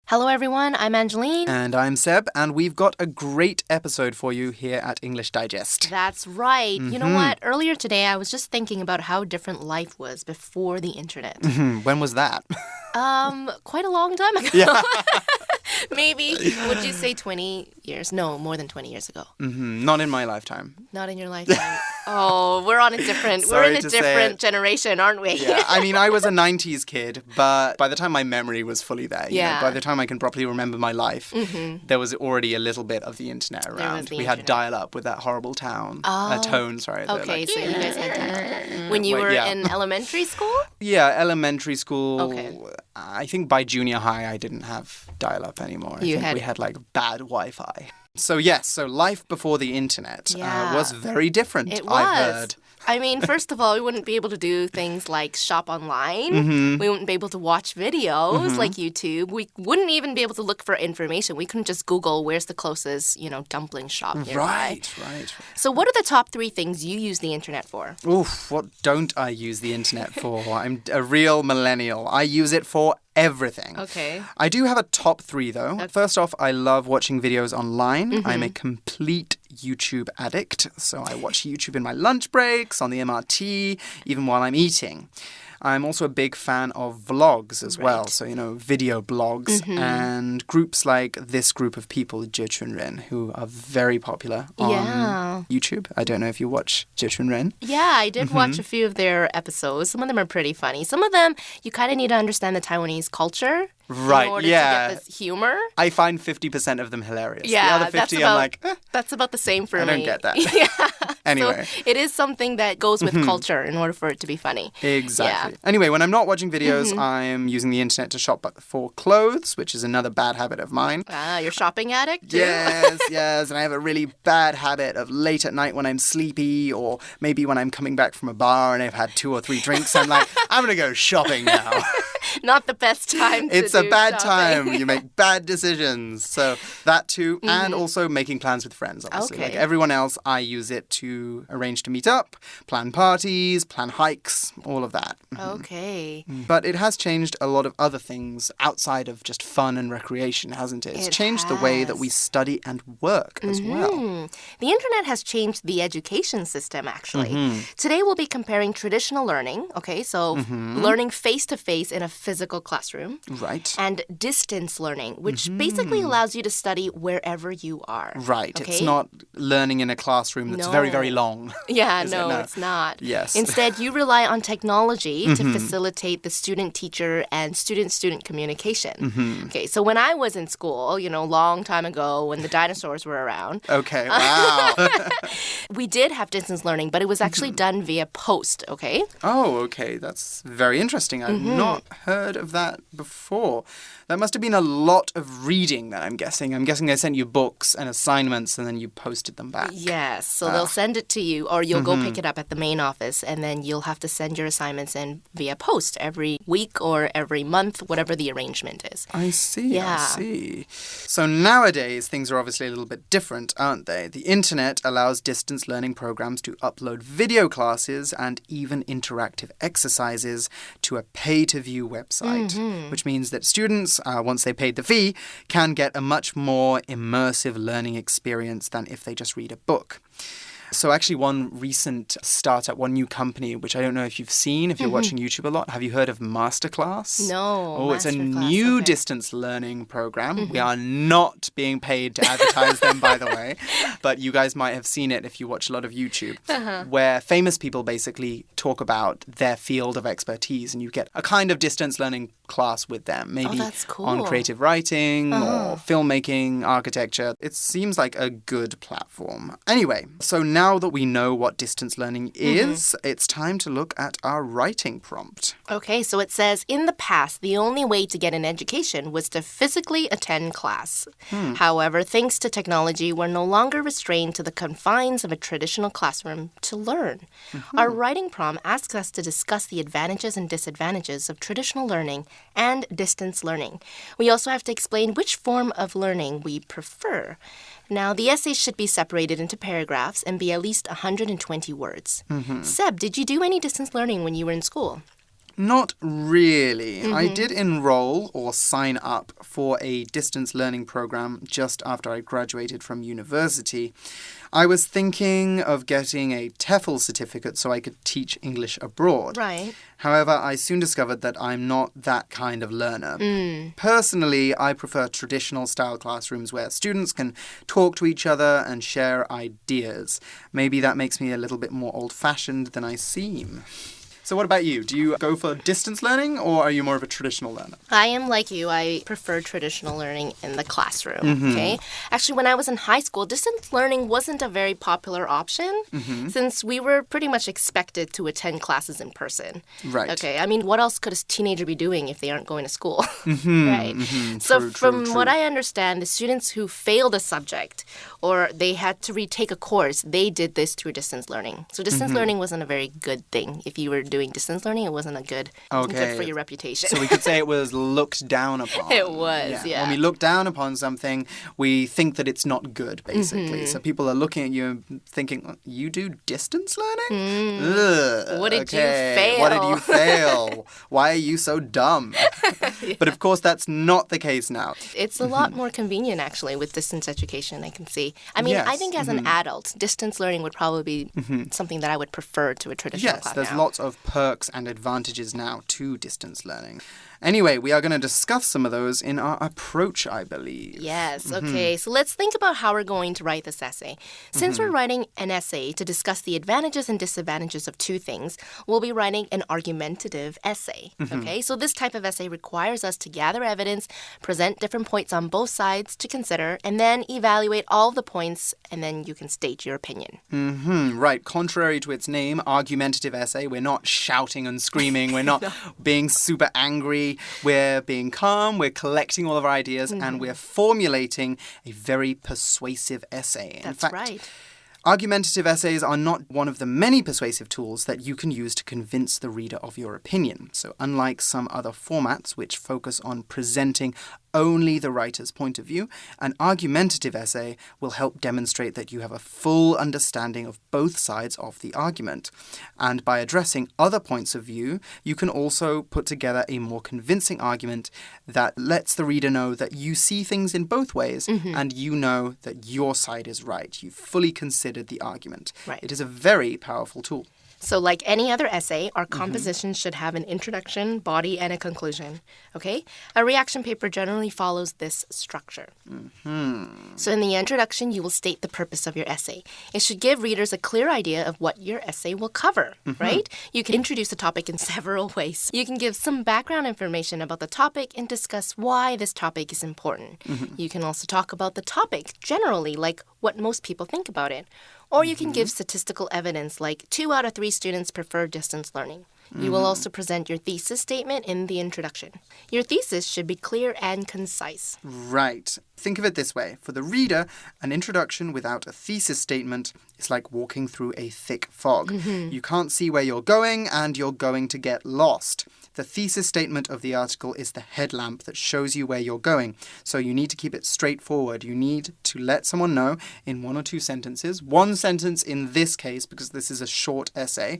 Hello everyone, I'm Angeline. And I'm Seb, and we've got a great episode for you here at English Digest. That's right. You know what? Earlier today, I was just thinking about how different life was before the internet. When was that? Quite a long time ago. Yeah. Maybe, would you say 20 years? No, more than 20 years ago. Not in my lifetime. Not in your lifetime. Oh, we're in a different generation, aren't we? Yeah, I mean, I was a 90s kid, but by the time my memory was fully there, you know, by the time I can properly remember my life, there was already a little bit of the internet around. We had dial-up with that horrible tone. Okay, so you guys had dial-up. When you were in elementary school? Yeah, elementary school. Okay. I think by junior high, I didn't have dial-up anymore. We had like bad Wi-Fi. So life before the internet was very different, It was. I've heard. I mean, first of all, we wouldn't be able to do things like shop online. We wouldn't be able to watch videos like YouTube. We wouldn't even be able to look for information. We couldn't just Google where's the closest, dumpling shop nearby. Right. So what are the top 3 things you use the internet for? Oof, what don't I use the internet for? I'm a real millennial. I use it for everything. Okay. I do have a top 3, though. Okay. First off, I love watching videos online. I'm a complete YouTube addict. So I watch YouTube in my lunch breaks, on the MRT, even while I'm eating. I'm also a big fan of vlogs as well. So, video blogs and groups like this group of people, 解决你的英文 who are very popular on YouTube. I don't know if you watch 解决你的英文 Yeah, I did watch a few of their episodes. Some of them are pretty funny. Some of them, you kind of need to understand the Taiwanese culture. Right, in order to get this humor. I find 50% of them hilarious. Yeah, the other 50, I'm like, that's about the same for me. I don't get that. Yeah. Anyway. So it is something that goes with culture in order for it to be funny. Exactly. Yeah. Anyway, when I'm not watching videos, I'm using the internet to shop for clothes, which is another bad habit of mine. You're a shopping addict too? Yes. And I have a really bad habit of late at night when I'm sleepy, or maybe when I'm coming back from a bar and I've had 2 or 3 drinks, I'm like, I'm going to go shopping now. Not the best time to It's a bad shopping. time. You make bad decisions. So that too. And also making plans with friends, obviously. Okay. Like everyone else, I use it to arrange to meet up, plan parties, plan hikes, all of that. Okay. But it has changed a lot of other things outside of just fun and recreation, hasn't it? It's changed the way that we study and work as well. The internet has changed the education system, actually. Today we'll be comparing traditional learning, so learning face-to-face in a physical classroom. Right. And distance learning, which basically allows you to study wherever you are. Right. Okay? It's not learning in a classroom that's very, very long. Yeah, it's not. Yes. Instead, you rely on technology to facilitate the student-teacher and student-student communication. Okay, so when I was in school, long time ago when the dinosaurs were around. Okay, wow. We did have distance learning, but it was actually done via post, okay? Oh, okay. That's very interesting. I've not heard of that before. That must have been a lot of reading then, I'm guessing. I'm guessing they sent you books and assignments and then you posted them back. Yes, so they'll send it to you or you'll go pick it up at the main office and then you'll have to send your assignments in via post every week or every month, whatever the arrangement is. I see, Yeah. I see. So nowadays, things are obviously a little bit different, aren't they? The internet allows distance learning programs to upload video classes and even interactive exercises to a pay-to-view website, which means that students, once they paid the fee, can get a much more immersive learning experience than if they just read a book. So actually one recent startup, one new company, which I don't know if you've seen, if you're watching YouTube a lot. Have you heard of Masterclass? No. Oh, it's a new distance learning program. We are not being paid to advertise them, by the way. But you guys might have seen it if you watch a lot of YouTube, where famous people basically talk about their field of expertise. And you get a kind of distance learning class with them, maybe that's cool. on creative writing or filmmaking, architecture. It seems like a good platform. Anyway, so now that we know what distance learning is, it's time to look at our writing prompt. Okay, so it says, in the past, the only way to get an education was to physically attend class. However, thanks to technology, we're no longer restrained to the confines of a traditional classroom to learn. Our writing prompt asks us to discuss the advantages and disadvantages of traditional learning and distance learning. We also have to explain which form of learning we prefer. Now, the essays should be separated into paragraphs and be at least 120 words. Seb, did you do any distance learning when you were in school? Not really. I did enroll or sign up for a distance learning program just after I graduated from university. I was thinking of getting a TEFL certificate so I could teach English abroad. Right. However, I soon discovered that I'm not that kind of learner. Personally, I prefer traditional style classrooms where students can talk to each other and share ideas. Maybe that makes me a little bit more old-fashioned than I seem. So what about you? Do you go for distance learning or are you more of a traditional learner? I am like you. I prefer traditional learning in the classroom, okay? Actually, when I was in high school, distance learning wasn't a very popular option since we were pretty much expected to attend classes in person. Right. Okay, I mean, what else could a teenager be doing if they aren't going to school? Right? So from what I understand, the students who failed a subject or they had to retake a course, they did this through distance learning. So distance learning wasn't a very good thing. If you were doing distance learning, it wasn't a good for your reputation. So we could say it was looked down upon. It was, yeah. When we look down upon something, we think that it's not good, basically. So people are looking at you and thinking, you do distance learning? Ugh, what did you fail? What did you fail? Why are you so dumb? But of course, that's not the case now. It's a lot more convenient, actually, with distance education, I can see. I mean, I think as an adult, distance learning would probably be something that I would prefer to a traditional class there's now. lots of perks and advantages now to distance learning. Anyway, we are going to discuss some of those in our approach, I believe. Yes, okay. So let's think about how we're going to write this essay. Since we're writing an essay to discuss the advantages and disadvantages of two things, we'll be writing an argumentative essay, okay? So this type of essay requires us to gather evidence, present different points on both sides to consider, and then evaluate all the points, and then you can state your opinion. Right. Contrary to its name, argumentative essay, we're not shouting and screaming. We're not being super angry. We're being calm. We're collecting all of our ideas and we're formulating a very persuasive essay. That's In fact, right. Argumentative essays are not one of the many persuasive tools that you can use to convince the reader of your opinion. So unlike some other formats which focus on presenting only the writer's point of view, an argumentative essay will help demonstrate that you have a full understanding of both sides of the argument. And by addressing other points of view, you can also put together a more convincing argument that lets the reader know that you see things in both ways and you know that your side is right. You've fully considered the argument. Right. It is a very powerful tool. So like any other essay, our composition should have an introduction, body, and a conclusion, okay? A reaction paper generally follows this structure. So in the introduction, you will state the purpose of your essay. It should give readers a clear idea of what your essay will cover, right? You can introduce the topic in several ways. You can give some background information about the topic and discuss why this topic is important. You can also talk about the topic generally, like what most people think about it. Or you can give statistical evidence like 2 out of 3 students prefer distance learning. You will also present your thesis statement in the introduction. Your thesis should be clear and concise. Right. Think of it this way. For the reader, an introduction without a thesis statement is like walking through a thick fog. You can't see where you're going and you're going to get lost. The thesis statement of the article is the headlamp that shows you where you're going. So you need to keep it straightforward. You need to let someone know in 1 or 2 sentences, 1 sentence in this case, because this is a short essay,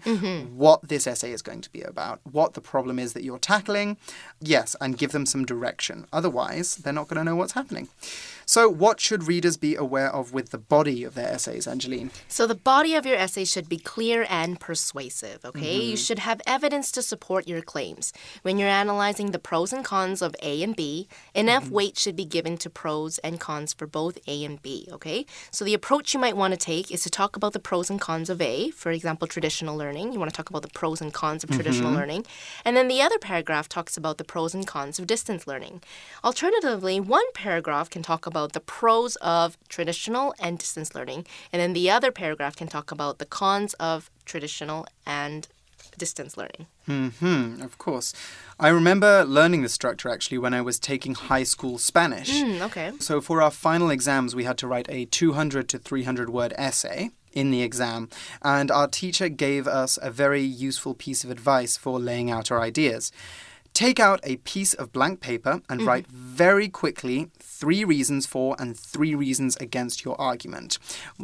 what this essay is going to be about, what the problem is that you're tackling. Yes, and give them some direction. Otherwise, they're not going to know what's happening. So what should readers be aware of with the body of their essays, Angeline? So the body of your essay should be clear and persuasive, okay? You should have evidence to support your claims. When you're analyzing the pros and cons of A and B, enough weight should be given to pros and cons for both A and B, okay? So the approach you might want to take is to talk about the pros and cons of A, for example, traditional learning. You want to talk about the pros and cons of traditional learning. And then the other paragraph talks about the pros and cons of distance learning. Alternatively, one paragraph can talk about the pros of traditional and distance learning, and then the other paragraph can talk about the cons of traditional and distance learning. Of course. I remember learning this structure actually when I was taking high school Spanish. Okay. So for our final exams, we had to write a 200 to 300 word essay in the exam, and our teacher gave us a very useful piece of advice for laying out our ideas. Take out a piece of blank paper and write very quickly 3 reasons for and 3 reasons against your argument.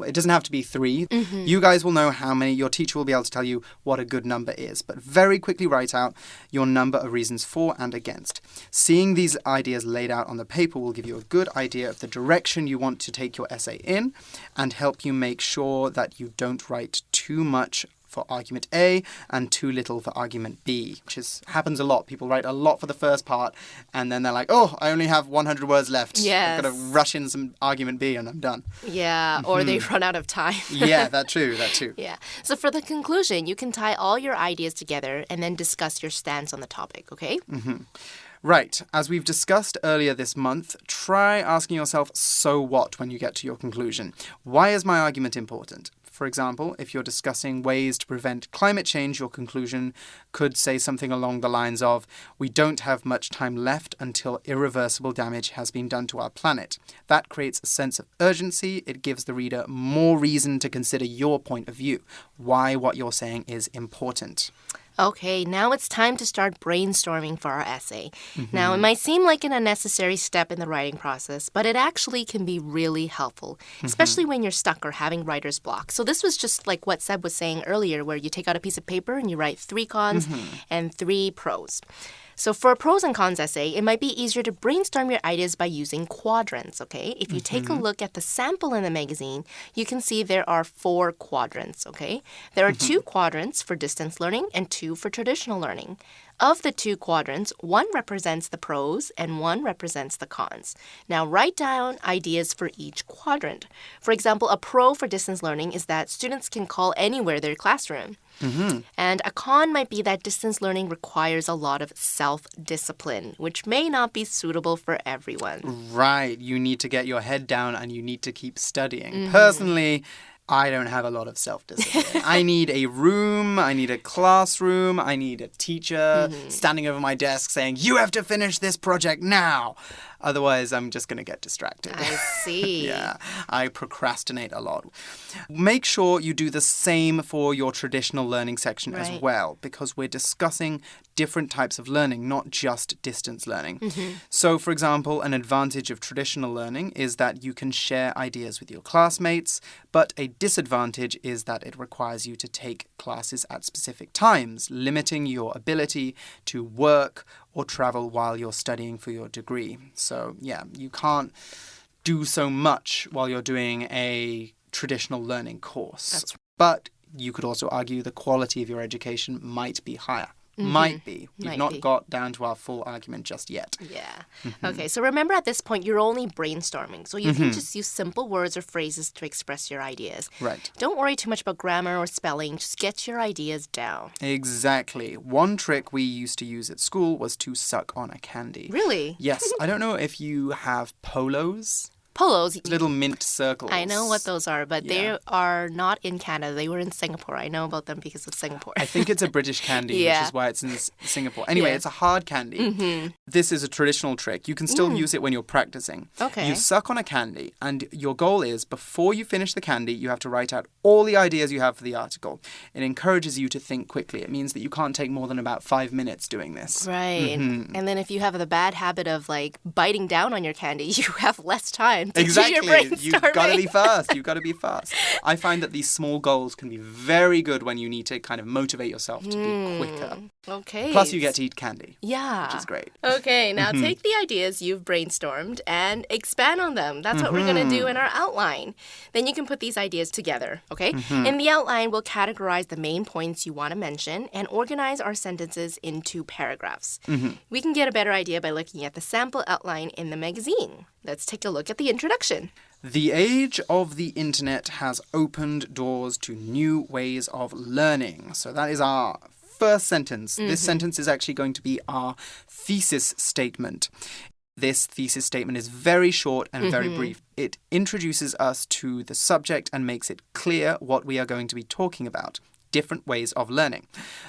It doesn't have to be 3. You guys will know how many. Your teacher will be able to tell you what a good number is. But very quickly write out your number of reasons for and against. Seeing these ideas laid out on the paper will give you a good idea of the direction you want to take your essay in and help you make sure that you don't write too much for argument A and too little for argument B, which happens a lot. People write a lot for the first part and then they're like, oh, I only have 100 words left. Yes. I've got to rush in some argument B and I'm done. Yeah, or they run out of time. Yeah, that too. Yeah. So for the conclusion, you can tie all your ideas together and then discuss your stance on the topic, okay? Right. As we've discussed earlier this month, try asking yourself, so what, when you get to your conclusion? Why is my argument important? For example, if you're discussing ways to prevent climate change, your conclusion could say something along the lines of, we don't have much time left until irreversible damage has been done to our planet. That creates a sense of urgency. It gives the reader more reason to consider your point of view, why what you're saying is important. Okay, now it's time to start brainstorming for our essay. Now, it might seem like an unnecessary step in the writing process, but it actually can be really helpful, especially when you're stuck or having writer's block. So this was just like what Seb was saying earlier, where you take out a piece of paper and you write 3 cons and 3 pros. So for a pros and cons essay, it might be easier to brainstorm your ideas by using quadrants, okay? If you take a look at the sample in the magazine, you can see there are 4 quadrants, okay? There are 2 quadrants for distance learning and 2 for traditional learning. Of the 2 quadrants, 1 represents the pros and 1 represents the cons. Now, write down ideas for each quadrant. For example, a pro for distance learning is that students can call anywhere their classroom. And a con might be that distance learning requires a lot of self-discipline, which may not be suitable for everyone. Right. You need to get your head down and you need to keep studying. Personally, I don't have a lot of self-discipline. I need a room, I need a classroom, I need a teacher standing over my desk saying, you have to finish this project now. Otherwise, I'm just going to get distracted. I see. Yeah, I procrastinate a lot. Make sure you do the same for your traditional learning section as well, because we're discussing different types of learning, not just distance learning. So, for example, an advantage of traditional learning is that you can share ideas with your classmates, but a disadvantage is that it requires you to take classes at specific times, limiting your ability to work or travel while you're studying for your degree. So, yeah, you can't do so much while you're doing a traditional learning course. That's right. But you could also argue the quality of your education might be higher. Might be. We've not got down to our full argument just yet. Yeah. Okay, so remember at this point, you're only brainstorming. So you can just use simple words or phrases to express your ideas. Right. Don't worry too much about grammar or spelling. Just get your ideas down. Exactly. One trick we used to use at school was to suck on a candy. Really? Yes. I don't know if you have polos. Polos. Little mint circles. I know what those are, but they are not in Canada. They were in Singapore. I know about them because of Singapore. I think it's a British candy, which is why it's in Singapore. Anyway, it's a hard candy. This is a traditional trick. You can still use it when you're practicing. Okay. You suck on a candy, and your goal is, before you finish the candy, you have to write out all the ideas you have for the article. It encourages you to think quickly. It means that you can't take more than about 5 minutes doing this. Right. And then if you have the bad habit of, like, biting down on your candy, you have less time to do your brainstorming. You've got to be fast. You've got to be fast. I find that these small goals can be very good when you need to kind of motivate yourself to be quicker. Okay. Plus, you get to eat candy. Yeah. Which is great. Okay, now take the ideas you've brainstormed and expand on them. That's what we're going to do in our outline. Then you can put these ideas together, okay? In the outline, we'll categorize the main points you want to mention and organize our sentences into paragraphs. We can get a better idea by looking at the sample outline in the magazine. Let's take a look at the introduction. The age of the internet has opened doors to new ways of learning. So that is our first sentence. This sentence is actually going to be our thesis statement. This thesis statement is very short and very brief. It introduces us to the subject and makes it clear what we are going to be talking about. Different ways of learning.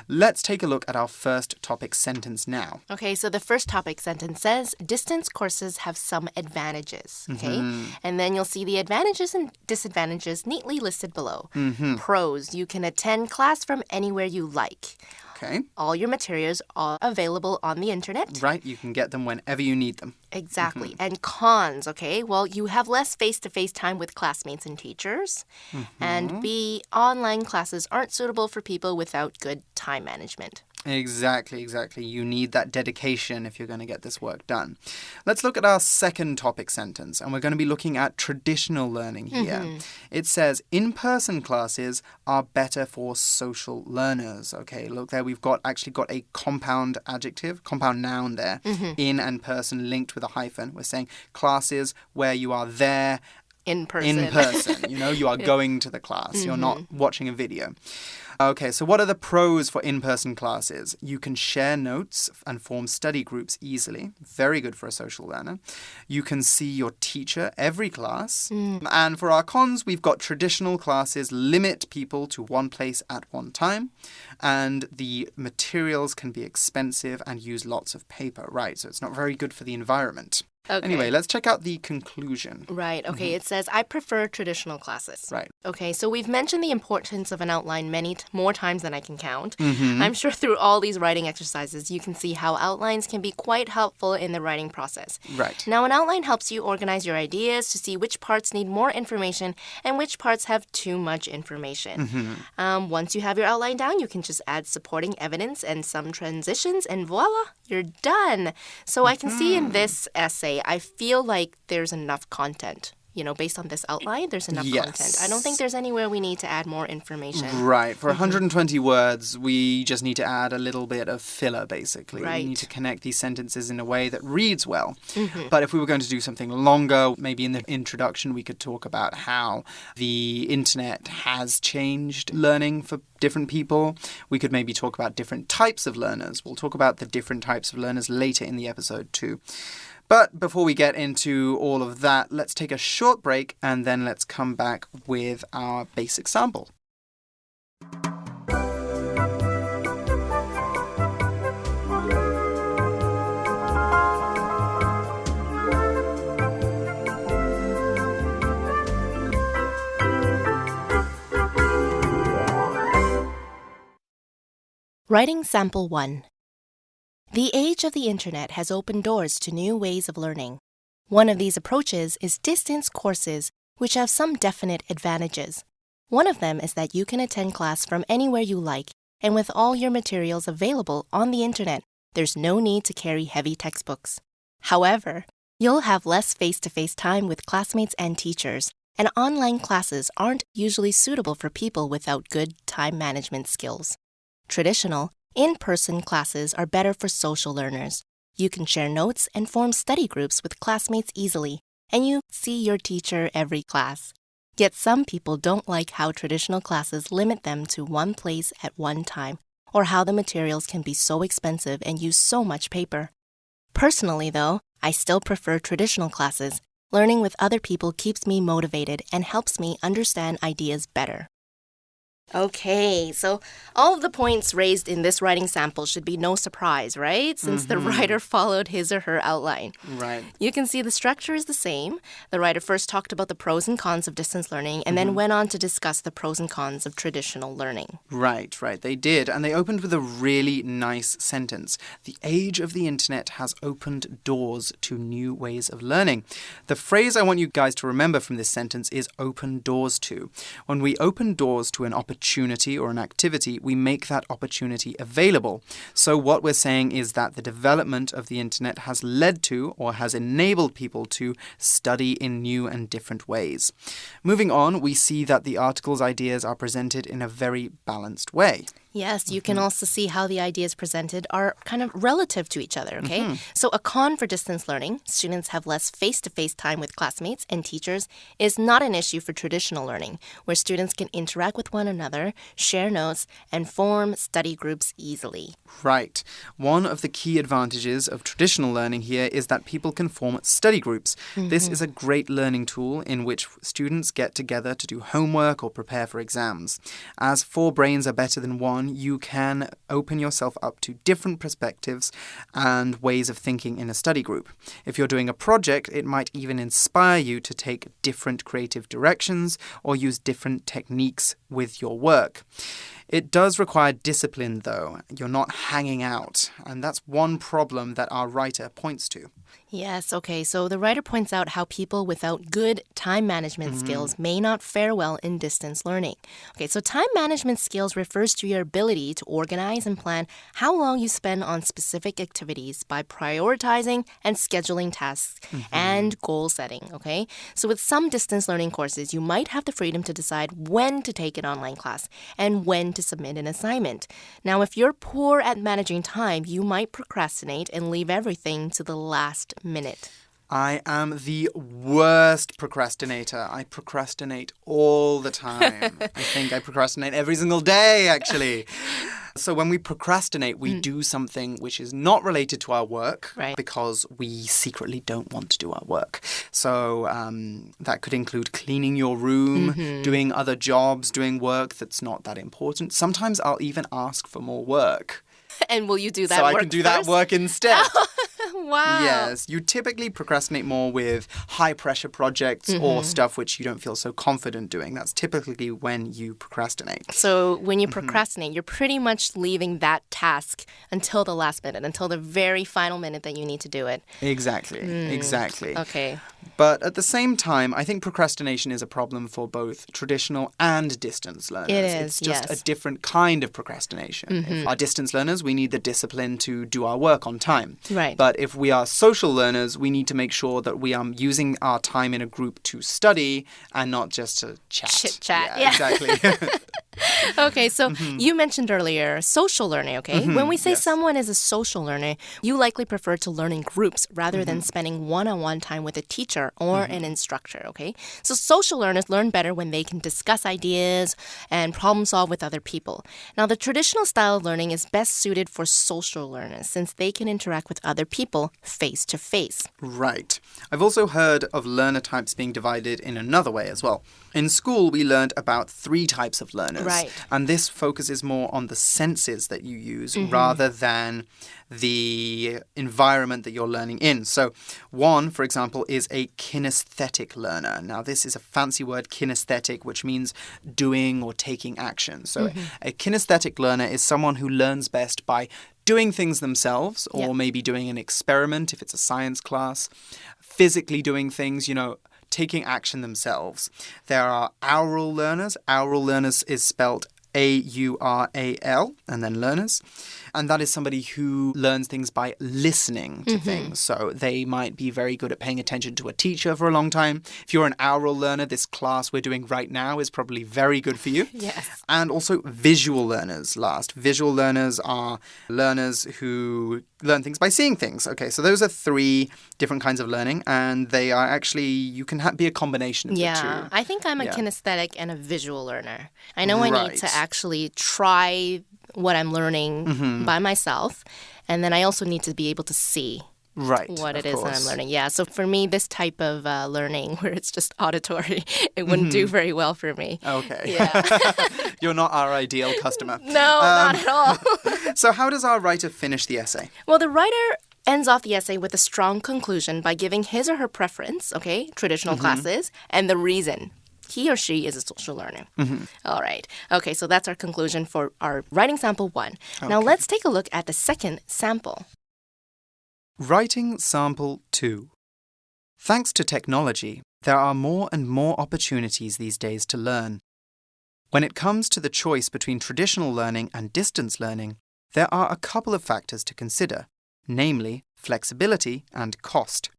Let's take a look at our first topic sentence now. Okay, so the first topic sentence says, distance courses have some advantages, okay? And then you'll see the advantages and disadvantages neatly listed below. Pros, you can attend class from anywhere you like. Okay. All your materials are available on the internet. Right, you can get them whenever you need them. Exactly. And cons, okay? Well, you have less face-to-face time with classmates and teachers. And B, online classes aren't suitable for people without good time management. Exactly. You need that dedication if you're going to get this work done. Let's look at our second topic sentence, and we're going to be looking at traditional learning here. It says, in-person classes are better for social learners. Okay, look there, we've actually got a compound noun there, in and person linked with a hyphen. We're saying classes where you are there in person. You are going to the class. You're not watching a video. Okay, so what are the pros for in-person classes? You can share notes and form study groups easily. Very good for a social learner. You can see your teacher every class. And for our cons, we've got traditional classes limit people to one place at one time. And the materials can be expensive and use lots of paper. Right, so it's not very good for the environment. Okay. Anyway, let's check out the conclusion. Right. Okay. It says, I prefer traditional classes. Right. Okay. So we've mentioned the importance of an outline many more times than I can count. I'm sure through all these writing exercises, you can see how outlines can be quite helpful in the writing process. Right. Now, an outline helps you organize your ideas to see which parts need more information and which parts have too much information. Once you have your outline down, you can just add supporting evidence and some transitions, and voila, you're done. So I can see in this essay, I feel like there's enough content. Based on this outline, there's enough content. I don't think there's anywhere we need to add more information. Right. For 120 words, we just need to add a little bit of filler, basically. Right. We need to connect these sentences in a way that reads well. But if we were going to do something longer, maybe in the introduction, we could talk about how the internet has changed learning for different people. We could maybe talk about different types of learners. We'll talk about the different types of learners later in the episode too. But before we get into all of that, let's take a short break and then let's come back with our basic sample. Writing Sample 1. The age of the internet has opened doors to new ways of learning. One of these approaches is distance courses, which have some definite advantages. One of them is that you can attend class from anywhere you like, and with all your materials available on the internet, there's no need to carry heavy textbooks. However, you'll have less face-to-face time with classmates and teachers, and online classes aren't usually suitable for people without good time management skills. Traditional, in-person classes are better for social learners. You can share notes and form study groups with classmates easily, and you see your teacher every class. Yet some people don't like how traditional classes limit them to one place at one time, or how the materials can be so expensive and use so much paper. Personally, though, I still prefer traditional classes. Learning with other people keeps me motivated and helps me understand ideas better. Okay, so all of the points raised in this writing sample should be no surprise, right? Since the writer followed his or her outline. Right. You can see the structure is the same. The writer first talked about the pros and cons of distance learning and then went on to discuss the pros and cons of traditional learning. Right. They did. And they opened with a really nice sentence. The age of the internet has opened doors to new ways of learning. The phrase I want you guys to remember from this sentence is open doors to. When we open doors to an opportunity or an activity, we make that opportunity available. So what we're saying is that the development of the internet has led to or has enabled people to study in new and different ways. Moving on, we see that the article's ideas are presented in a very balanced way. Yes, you can also see how the ideas presented are kind of relative to each other, okay? So a con for distance learning, students have less face-to-face time with classmates and teachers, is not an issue for traditional learning, where students can interact with one another, share notes, and form study groups easily. Right. One of the key advantages of traditional learning here is that people can form study groups. This is a great learning tool in which students get together to do homework or prepare for exams. As 4 brains are better than 1, you can open yourself up to different perspectives and ways of thinking in a study group. If you're doing a project, it might even inspire you to take different creative directions or use different techniques with your work. It does require discipline, though. You're not hanging out. And that's one problem that our writer points to. Yes, okay. So the writer points out how people without good time management skills may not fare well in distance learning. Okay, so time management skills refers to your ability to organize and plan how long you spend on specific activities by prioritizing and scheduling tasks and goal setting, okay? So with some distance learning courses, you might have the freedom to decide when to take an online class and when to submit an assignment. Now, if you're poor at managing time, you might procrastinate and leave everything to the last minute. I am the worst procrastinator. I procrastinate all the time. I think I procrastinate every single day, actually. So when we procrastinate, we do something which is not related to our work because we secretly don't want to do our work. So that could include cleaning your room, doing other jobs, doing work that's not that important. Sometimes I'll even ask for more work. And will you do that work work I can do first? that work instead. Wow. Yes, you typically procrastinate more with high-pressure projects or stuff which you don't feel so confident doing. That's typically when you procrastinate. So when you procrastinate, you're pretty much leaving that task until the last minute, until the very final minute that you need to do it. Exactly, exactly. Okay. But at the same time, I think procrastination is a problem for both traditional and distance learners. It is, It's just yes. a different kind of procrastination. If our distance learners, we need the discipline to do our work on time. Right. But if we are social learners, we need to make sure that we are using our time in a group to study and not just to chat. Chit-chat, Yeah, exactly. Okay, so you mentioned earlier social learning, okay? When we say yes. someone is a social learner, you likely prefer to learn in groups rather than spending one-on-one time with a teacher or an instructor, okay? So social learners learn better when they can discuss ideas and problem solve with other people. Now, the traditional style of learning is best suited for social learners since they can interact with other people face to face. Right. I've also heard of learner types being divided in another way as well. In school, we learned about 3 types of learners. Right. And this focuses more on the senses that you use rather than the environment that you're learning in. So one, for example, is a kinesthetic learner. Now, this is a fancy word, kinesthetic, which means doing or taking action. So a kinesthetic learner is someone who learns best by doing things themselves or maybe doing an experiment if it's a science class, physically doing things, taking action themselves. There are aural learners. Aural learners is spelled A-U-R-A-L and then learners. And that is somebody who learns things by listening to things. So they might be very good at paying attention to a teacher for a long time. If you're an aural learner, this class we're doing right now is probably very good for you. Yes. And also visual learners last. Visual learners are learners who learn things by seeing things. Okay, so those are 3 different kinds of learning, and they are actually, you can be a combination of the 2. I think I'm a kinesthetic and a visual learner. I know I need to actually try what I'm learning by myself, and then I also need to be able to see what it is that I'm learning. Yeah, so for me, this type of learning where it's just auditory, it wouldn't do very well for me. Okay. Yeah. You're not our ideal customer. No, not at all. So how does our writer finish the essay? Well, the writer ends off the essay with a strong conclusion by giving his or her preference, okay, traditional classes, and the reason. He or she is a social learner. All right. Okay, so that's our conclusion for our writing sample 1. Okay. Now let's take a look at the second sample. Writing sample 2. Thanks to technology, there are more and more opportunities these days to learn. When it comes to the choice between traditional learning and distance learning, there are a couple of factors to consider, namely flexibility and cost.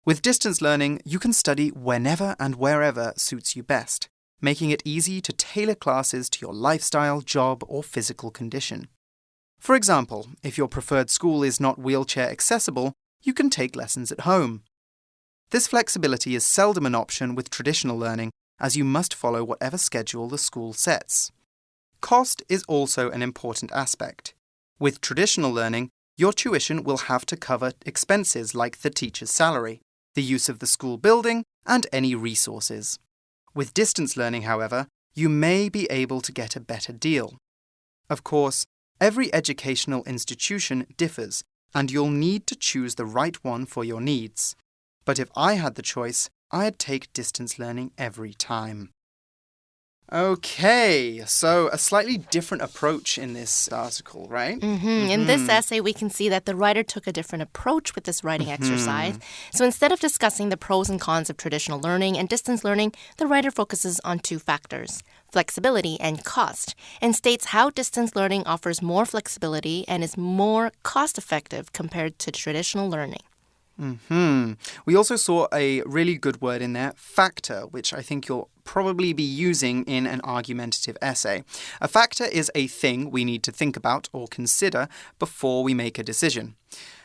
With distance learning, you can study whenever and wherever suits you best, making it easy to tailor classes to your lifestyle, job, or physical condition. For example, if your preferred school is not wheelchair accessible, you can take lessons at home. This flexibility is seldom an option with traditional learning, as you must follow whatever schedule the school sets. Cost is also an important aspect. With traditional learning, your tuition will have to cover expenses like the teacher's salary, the use of the school building, and any resources. With distance learning, however, you may be able to get a better deal. Of course, every educational institution differs, and you'll need to choose the right one for your needs. But if I had the choice, I'd take distance learning every time. Okay, so a slightly different approach in this article, right? In this essay, we can see that the writer took a different approach with this writing exercise. So instead of discussing the pros and cons of traditional learning and distance learning, the writer focuses on two factors, flexibility and cost, and states how distance learning offers more flexibility and is more cost-effective compared to traditional learning. We also saw a really good word in there, factor, which I think you'll probably be using in an argumentative essay. A factor is a thing we need to think about or consider before we make a decision.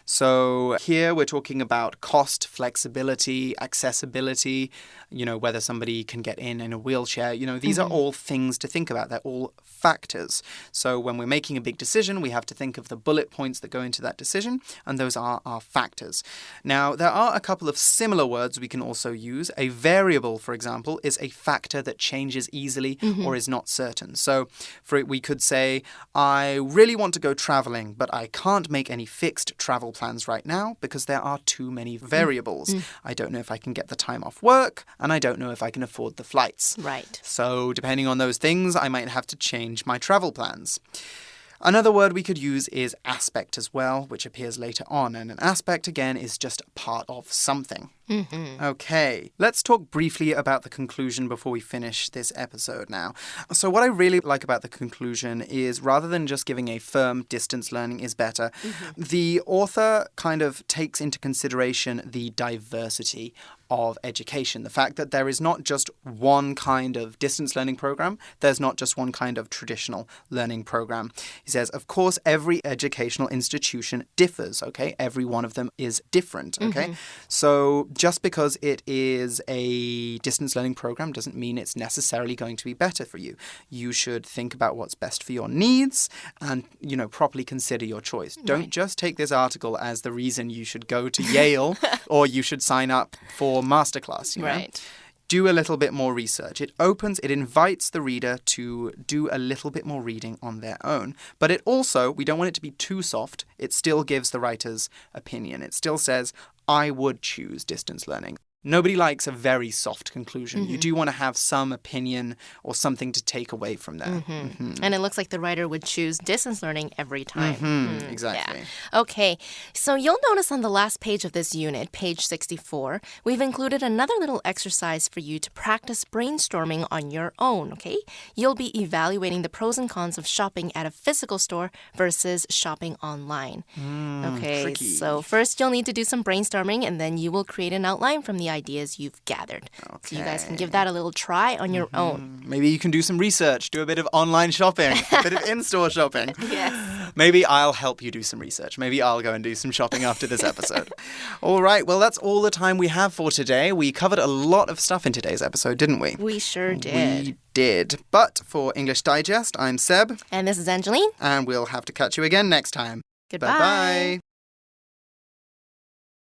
So here we're talking about cost, flexibility, accessibility, whether somebody can get in a wheelchair. These are all things to think about. They're all factors. So when we're making a big decision, we have to think of the bullet points that go into that decision, and those are our factors. Now, there are a couple of similar words we can also use. A variable, for example, is a factor that changes easily or is not certain. So we could say, I really want to go traveling, but I can't make any fixed travel plans right now because there are too many variables. I don't know if I can get the time off work, and I don't know if I can afford the flights. Right. So depending on those things, I might have to change my travel plans. Another word we could use is aspect as well, which appears later on. And an aspect, again, is just a part of something. Okay, let's talk briefly about the conclusion before we finish this episode now. So what I really like about the conclusion is rather than just giving a firm distance learning is better, the author kind of takes into consideration the diversity of education. The fact that there is not just one kind of distance learning program, there's not just one kind of traditional learning program. He says, of course, every educational institution differs, okay? Every one of them is different, okay? So just because it is a distance learning program doesn't mean it's necessarily going to be better for you. You should think about what's best for your needs and, properly consider your choice. Don't just take this article as the reason you should go to Yale or you should sign up for masterclass, Right. Do a little bit more research. It invites the reader to do a little bit more reading on their own. But it also, we don't want it to be too soft. It still gives the writer's opinion. It still says, I would choose distance learning. Nobody likes a very soft conclusion. You do want to have some opinion or something to take away from that. And it looks like the writer would choose distance learning every time. Exactly. Yeah. Okay, so you'll notice on the last page of this unit, page 64, we've included another little exercise for you to practice brainstorming on your own, okay? You'll be evaluating the pros and cons of shopping at a physical store versus shopping online. Okay, tricky. So first you'll need to do some brainstorming, and then you will create an outline from the ideas you've gathered. Okay. So you guys can give that a little try on your own. Maybe you can do some research, do a bit of online shopping, a bit of in-store shopping. Yes. Maybe I'll help you do some research. Maybe I'll go and do some shopping after this episode. All right, well, that's all the time we have for today. We covered a lot of stuff in today's episode, didn't we? We sure did. We did. But for English Digest, I'm Seb. And this is Angeline. And we'll have to catch you again next time. Goodbye. Bye-bye.